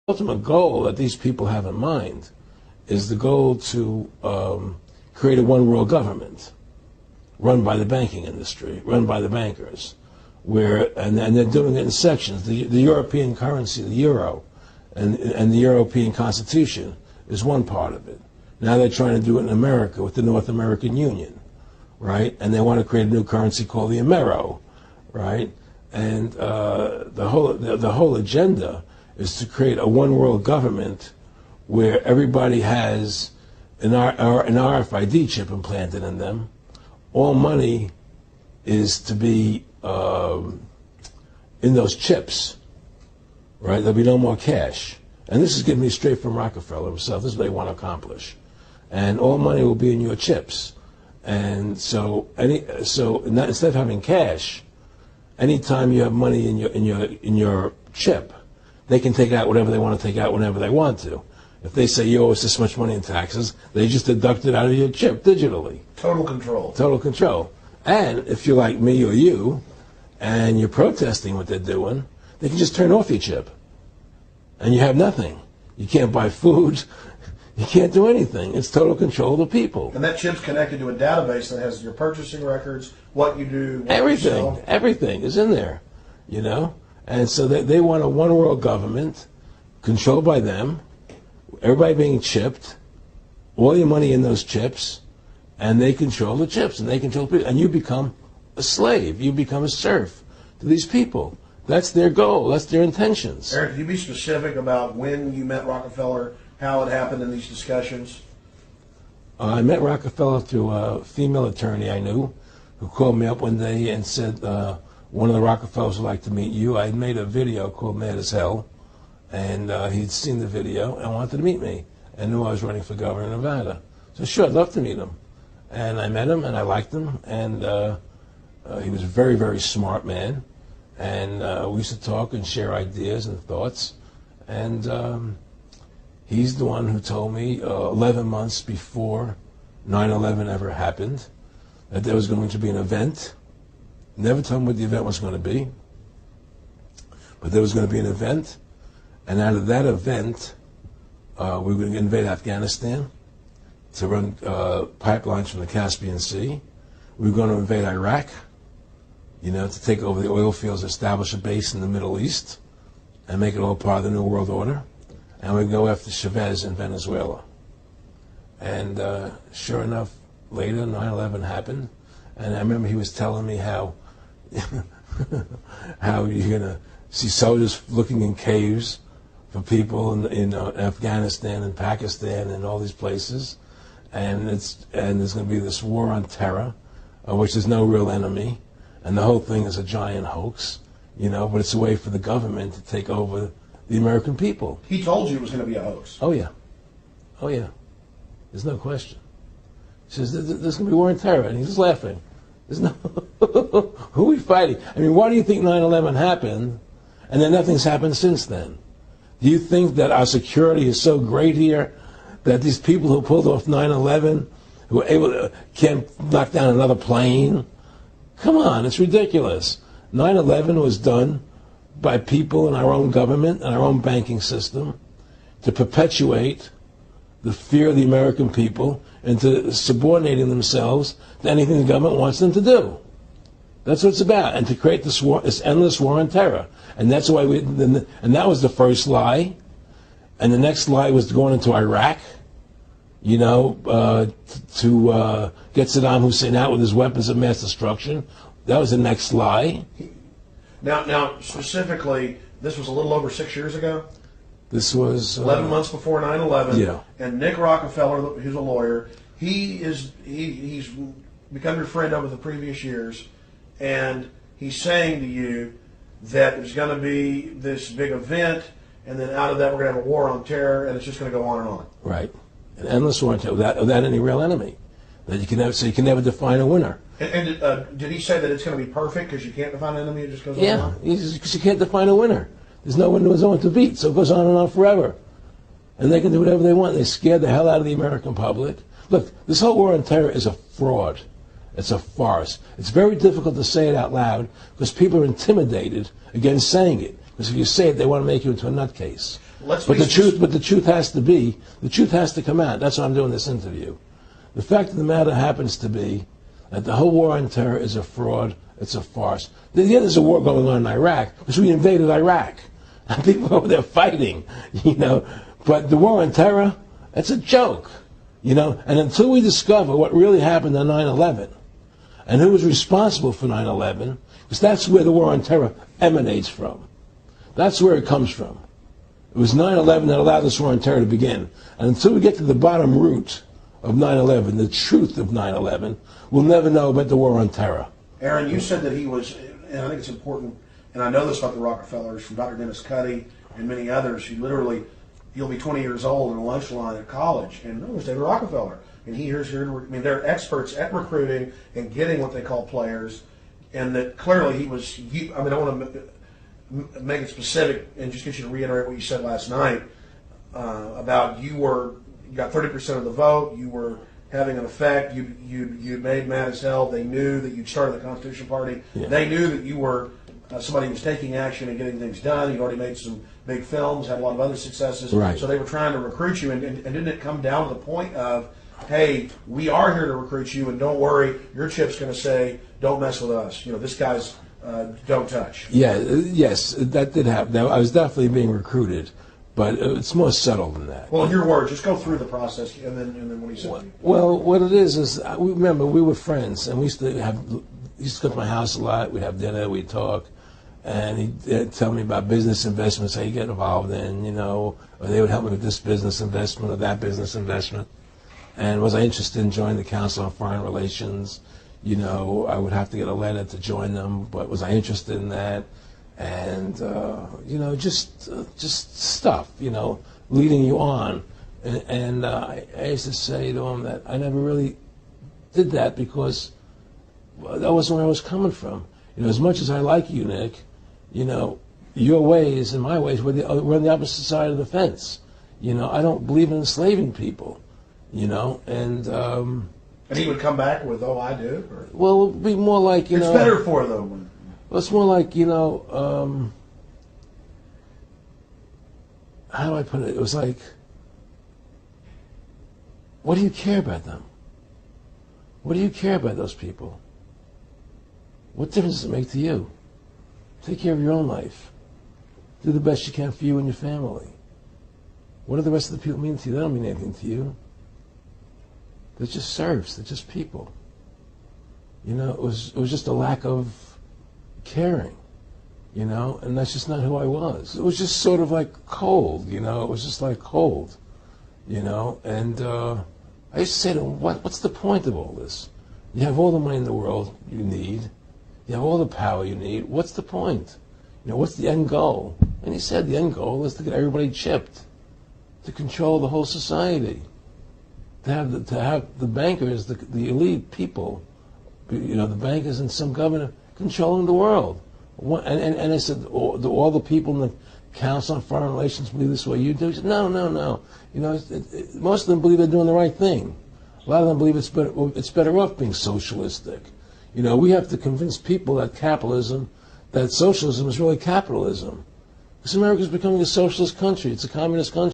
ultimate goal that these people have in mind is the goal to create a one world government run by the banking industry, run by the bankers, and they're doing it in sections. The European currency, the euro, and the European Constitution is one part of it. Now they're trying to do it in America with the North American Union, right? And they want to create a new currency called the Amero, right? And the whole agenda is to create a one world government where everybody has an RFID chip implanted in them. All money is to be in those chips, right? There'll be no more cash. And this is getting me straight from Rockefeller himself. This is what they want to accomplish. And all money will be in your chips. And so instead of having cash, anytime you have money in your chip, they can take out whatever they want to take out whenever they want to. If they say you owe us this much money in taxes, they just deduct it out of your chip digitally. Total control. Total control. And if you're like me or you, and you're protesting what they're doing, they can just turn off your chip. And you have nothing. You can't buy food. You can't do anything. It's total control of the people. And that chip's connected to a database that has your purchasing records, what you do, what everything, you sell. Everything is in there, you know? And so they want a one world government controlled by them, everybody being chipped, all your money in those chips, and they control the chips, and they control people, and you become a slave. You become a serf to these people. That's their goal. That's their intentions. Aaron, can you be specific about when you met Rockefeller, how it happened in these discussions? I met Rockefeller through a female attorney I knew who called me up one day and said, one of the Rockefellers would like to meet you. I had made a video called Mad as Hell, and he'd seen the video and wanted to meet me and knew I was running for governor of Nevada. So sure, I'd love to meet him. And I met him, and I liked him, and he was a very, very smart man. And we used to talk and share ideas and thoughts. And he's the one who told me 11 months before 9/11 ever happened that there was going to be an event. Never told me what the event was going to be, but there was going to be an event. And out of that event, we were going to invade Afghanistan to run pipelines from the Caspian Sea. We were going to invade Iraq, you know, to take over the oil fields, establish a base in the Middle East, and make it all part of the New World Order. And we'd go after Chavez in Venezuela. And sure enough, later 9/11 happened. And I remember he was telling me how you're going to see soldiers looking in caves for people in Afghanistan and Pakistan and all these places. And there's going to be this war on terror, which is no real enemy. And the whole thing is a giant hoax, you know, but it's a way for the government to take over the American people. He told you it was going to be a hoax. Oh, yeah. Oh, yeah. There's no question. He says, there's going to be war on terror. And he's just laughing. There's no... Who are we fighting? I mean, why do you think 9/11 happened and then nothing's happened since then? Do you think that our security is so great here that these people who pulled off 9/11, who were able to, can't knock down another plane? Come on, it's ridiculous. 9/11 was done by people in our own government and our own banking system to perpetuate the fear of the American people into subordinating themselves to anything the government wants them to do. That's what it's about, and to create this war, this endless war on terror. And that's why and that was the first lie. And the next lie was going into Iraq, you know, to get Saddam Hussein out with his weapons of mass destruction. That was the next lie. Now, specifically, this was a little over 6 years ago. This was 11 months before 9/11. Yeah. And Nick Rockefeller, who's a lawyer, he's become your friend over the previous years, and he's saying to you that there's going to be this big event, and then out of that we're going to have a war on terror, and it's just going to go on and on. Right. An endless war on terror without any real enemy. That you can never, so you can never define a winner. And did he say that it's going to be perfect because you can't define an enemy? It just goes on and on? Yeah, because you can't define a winner. There's no one to beat, so it goes on and on forever. And they can do whatever they want. They scared the hell out of the American public. Look, this whole war on terror is a fraud. It's a farce. It's very difficult to say it out loud because people are intimidated against saying it. Because if you say it, they want to make you into a nutcase. let's But the truth has to come out. That's why I'm doing this interview. The fact of the matter happens to be that the whole war on terror is a fraud. It's a farce. Yeah, there's a war going on in Iraq because we invaded Iraq. And people over there fighting, But the war on terror, it's a joke, And until we discover what really happened on 9/11 and who was responsible for 9/11, because that's where the war on terror emanates from. That's where it comes from. It was 9/11 that allowed this war on terror to begin. And until we get to the bottom root of 9/11, the truth of 9/11, we'll never know about the war on terror. Aaron, you said that he was, and I think it's important, and I know this about the Rockefellers from Dr. Dennis Cuddy and many others who literally, you'll be 20 years old in a lunch line at college, and there's David Rockefeller. And they're experts at recruiting and getting what they call players, and that clearly he was, I don't want to make it specific and just get you to reiterate what you said last night about you got 30% of the vote, you were having an effect, you made mad as hell, they knew that you'd started the Constitution Party, They knew that you were somebody who was taking action and getting things done, you'd already made some big films, had a lot of other successes, right. So they were trying to recruit you, and didn't it come down to the point of, hey, we are here to recruit you, and don't worry, your chip's going to say, don't mess with us. This guy's don't touch. Yeah, yes, that did happen. Now, I was definitely being recruited, but it's more subtle than that. Well, in your words, just go through the process, and then what he said. Well, what it is remember, we were friends, and we used to go to my house a lot. We'd have dinner, we'd talk, and he'd tell me about business investments, how you get involved in, or they would help me with this business investment or that business investment. And was I interested in joining the Council on Foreign Relations? I would have to get a letter to join them, but was I interested in that? And, just stuff, leading you on. And I used to say to him that I never really did that because that wasn't where I was coming from. As much as I like you, Nick, your ways and my ways, we're on the opposite side of the fence. I don't believe in enslaving people. And he would come back with, "Oh, I do." Or? Well, it would be more like it's better for them. Well, it's more like how do I put it? It was like, what do you care about them? What do you care about those people? What difference does it make to you? Take care of your own life. Do the best you can for you and your family. What do the rest of the people mean to you? They don't mean anything to you. They're just serfs. They're just people. It was just a lack of caring, and that's just not who I was. It was just sort of like cold, it was just like cold, and I used to say to him, what's the point of all this? You have all the money in the world you need. You have all the power you need. What's the point? What's the end goal? And he said the end goal is to get everybody chipped, to control the whole society. To have the bankers, the elite people, the bankers and some governor controlling the world. And I said, all the people in the Council on Foreign Relations believe this way you do? He said, no. Most of them believe they're doing the right thing. A lot of them believe it's better off being socialistic. We have to convince people that socialism is really capitalism. Because America is becoming a socialist country. It's a communist country.